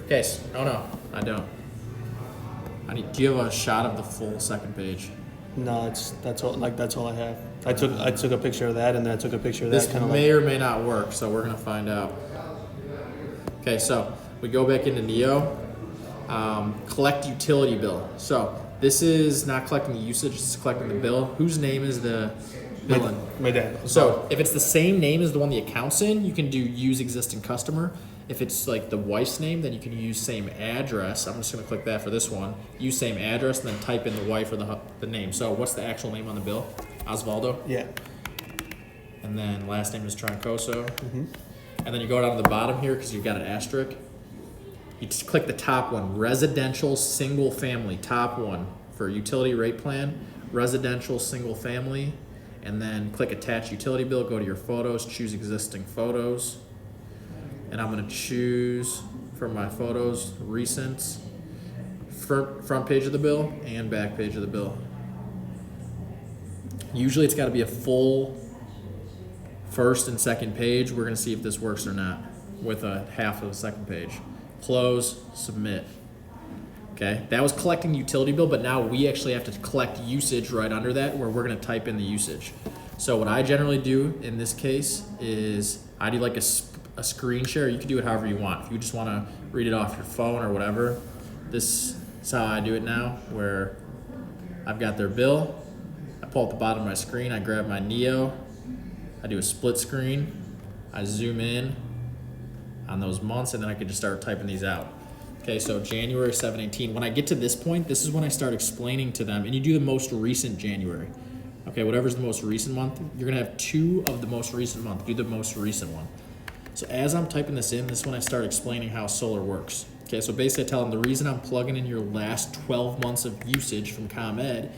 Okay, no, I don't. Do you have a shot of the full second page? No, that's all. Like that's all I have. I took a picture of that, and then I took a picture of This that. Kind of may or may not work, so we're gonna find out. Okay, so we go back into Neo. Collect utility bill. So this is not collecting the usage; it's collecting the bill. Whose name is the bill in? my dad. So if it's the same name as the one the account's in, you can do use existing customer. If it's like the wife's name, then you can use same address. I'm just gonna click that for this one. Use same address, and then type in the wife or the name. So what's the actual name on the bill? Osvaldo. Yeah. And then last name is Troncoso. Mm-hmm. And then you go down to the bottom here because you've got an asterisk. You just click the top one, residential single family, top one for utility rate plan, residential single family, and then click attach utility bill, go to your photos, choose existing photos. And I'm gonna choose from my photos, recents, front page of the bill and back page of the bill. Usually it's gotta be a full first and second page. We're gonna see if this works or not with a half of the second page. Close, submit. Okay, that was collecting the utility bill, but now we actually have to collect usage right under that where we're gonna type in the usage. So what I generally do in this case is I do like a screen share. You can do it however you want. If you just wanna read it off your phone or whatever, this is how I do it now, where I've got their bill. I pull up the bottom of my screen, I grab my Neo, I do a split screen, I zoom in on those months, and then I can just start typing these out. Okay, so January 7/18. When I get to this point, this is when I start explaining to them, and you do the most recent January. Okay, whatever's the most recent month, you're gonna have two of the most recent month. Do the most recent one. So as I'm typing this in, this is when I start explaining how solar works. Okay, so basically I tell them the reason I'm plugging in your last 12 months of usage from ComEd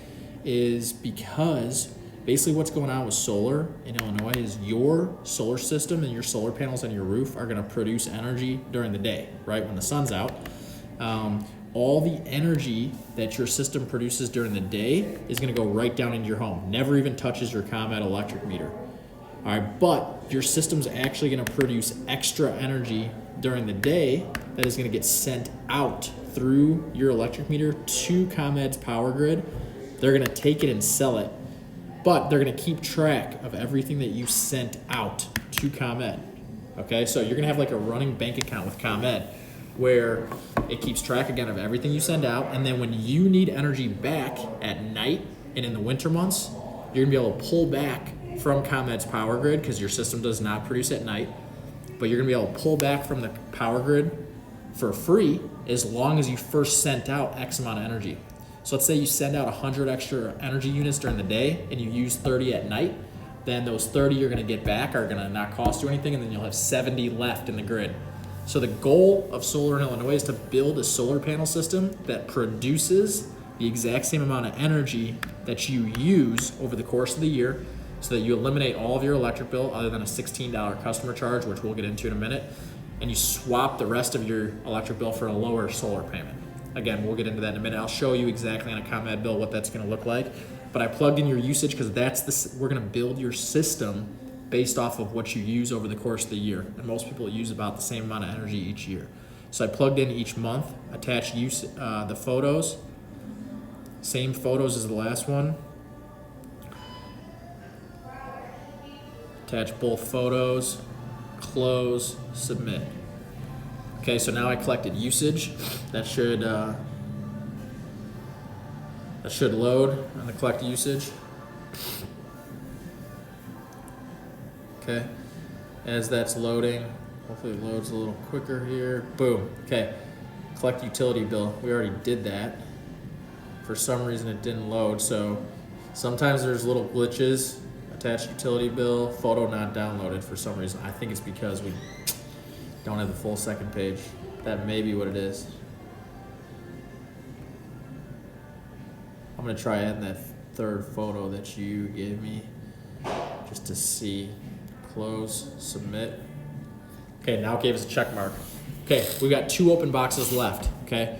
is because basically what's going on with solar in Illinois is your solar system and your solar panels on your roof are gonna produce energy during the day, right, when the sun's out. All the energy that your system produces during the day is gonna go right down into your home, never even touches your ComEd electric meter. All right, but your system's actually gonna produce extra energy during the day that is gonna get sent out through your electric meter to ComEd's power grid. They're gonna take it and sell it, but they're gonna keep track of everything that you sent out to ComEd. Okay, so you're gonna have like a running bank account with ComEd where it keeps track again of everything you send out, and then when you need energy back at night and in the winter months, you're gonna be able to pull back from ComEd's power grid because your system does not produce at night, but you're gonna be able to pull back from the power grid for free as long as you first sent out X amount of energy. So let's say you send out 100 extra energy units during the day and you use 30 at night, then those 30 you're gonna get back are gonna not cost you anything, and then you'll have 70 left in the grid. So the goal of solar in Illinois is to build a solar panel system that produces the exact same amount of energy that you use over the course of the year, so that you eliminate all of your electric bill other than a $16 customer charge, which we'll get into in a minute, and you swap the rest of your electric bill for a lower solar payment. Again, we'll get into that in a minute. I'll show you exactly on a ComEd bill what that's gonna look like, but I plugged in your usage because we're gonna build your system based off of what you use over the course of the year, and most people use about the same amount of energy each year. So I plugged in each month, attached the photos, same photos as the last one, attach both photos, close, submit. Okay, so now I collected usage. That should load on the collect usage. Okay, as that's loading, hopefully it loads a little quicker here. Boom. Okay, collect utility bill. We already did that. For some reason it didn't load, so sometimes there's little glitches. Attached utility bill, photo not downloaded for some reason. I think it's because we don't have the full second page. That may be what it is. I'm gonna try adding that third photo that you gave me just to see. Close, submit. Okay, now it gave us a check mark. Okay, we've got 2 open boxes left, okay?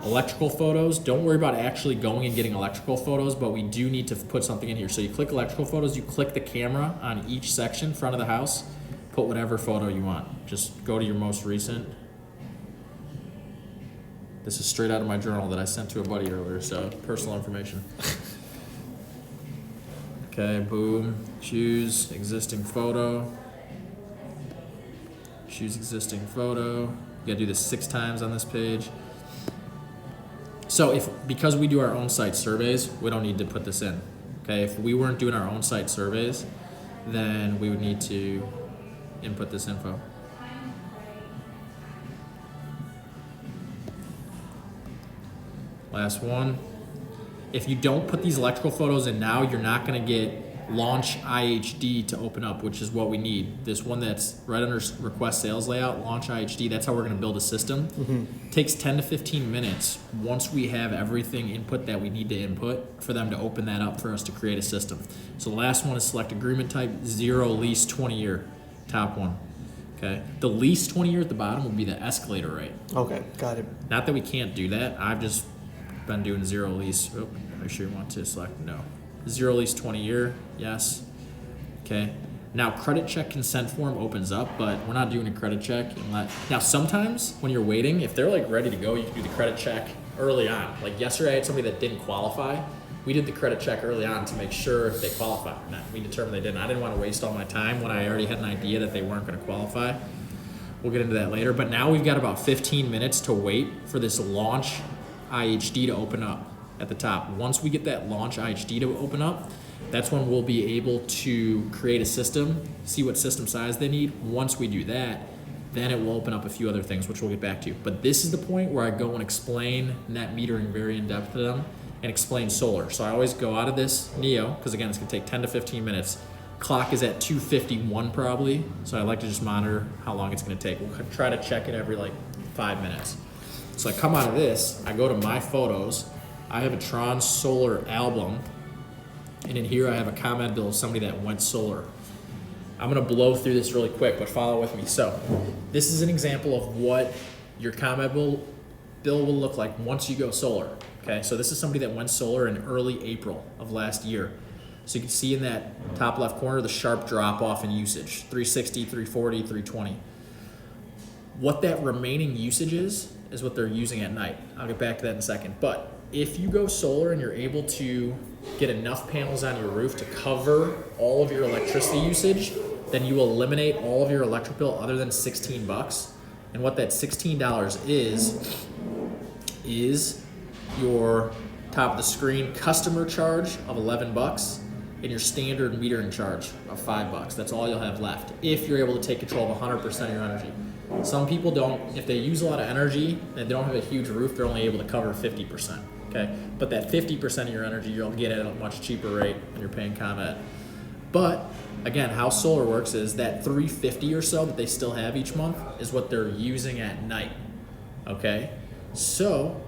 Electrical photos, don't worry about actually going and getting electrical photos, but we do need to put something in here. So you click electrical photos, you click the camera on each section, front of the house, put whatever photo you want. Just go to your most recent. This is straight out of my journal that I sent to a buddy earlier, so personal information. Okay, boom. Choose existing photo. Choose existing photo. You gotta do this 6 times on this page. So because we do our own site surveys, we don't need to put this in. Okay, if we weren't doing our own site surveys, then we would need to input this info. Last one. If you don't put these electrical photos in now, you're not going to get Launch IHD to open up, which is what we need. This one that's right under request sales layout, Launch IHD, that's how we're going to build a system. Takes 10 to 15 minutes once we have everything input that we need to input for them to open that up for us to create a system. So the last one is select agreement type, 0 lease 20 year, top one. Okay, the lease 20 year at the bottom will be the escalator rate. Okay, got it. Not that we can't do that. I've just been doing 0 lease. Oh, make sure you want to select no. 0 lease 20 year, yes. Okay. Now credit check consent form opens up, but we're not doing a credit check. Now sometimes when you're waiting, if they're like ready to go, you can do the credit check early on. Like yesterday I had somebody that didn't qualify. We did the credit check early on to make sure they qualified. Now, we determined they didn't. I didn't want to waste all my time when I already had an idea that they weren't going to qualify. We'll get into that later. But now we've got about 15 minutes to wait for this Launch IHD to open up at the top. Once we get that Launch IHD to open up, that's when we'll be able to create a system, see what system size they need. Once we do that, then it will open up a few other things, which we'll get back to. But this is the point where I go and explain net metering very in depth to them and explain solar. So I always go out of this Neo, because again, it's gonna take 10 to 15 minutes. Clock is at 2:51 probably, so I like to just monitor how long it's gonna take. We'll try to check it every like 5 minutes. So I come out of this, I go to my photos, I have a Tron Solar album, and in here I have a comment bill of somebody that went solar. I'm gonna blow through this really quick, but follow with me. So this is an example of what your comment bill will look like once you go solar. Okay, so this is somebody that went solar in early April of last year. So you can see in that top left corner the sharp drop off in usage, 360, 340, 320. What that remaining usage is what they're using at night. I'll get back to that in a second. But if you go solar and you're able to get enough panels on your roof to cover all of your electricity usage, then you will eliminate all of your electric bill other than $16. And what that $16 is your top of the screen customer charge of $11 and your standard metering charge of $5. That's all you'll have left if you're able to take control of 100% of your energy. Some people don't. If they use a lot of energy and they don't have a huge roof, they're only able to cover 50%. Okay, but that 50% of your energy you'll get at a much cheaper rate when you're paying ComEd. But again, how solar works is that $350 or so that they still have each month is what they're using at night. Okay, so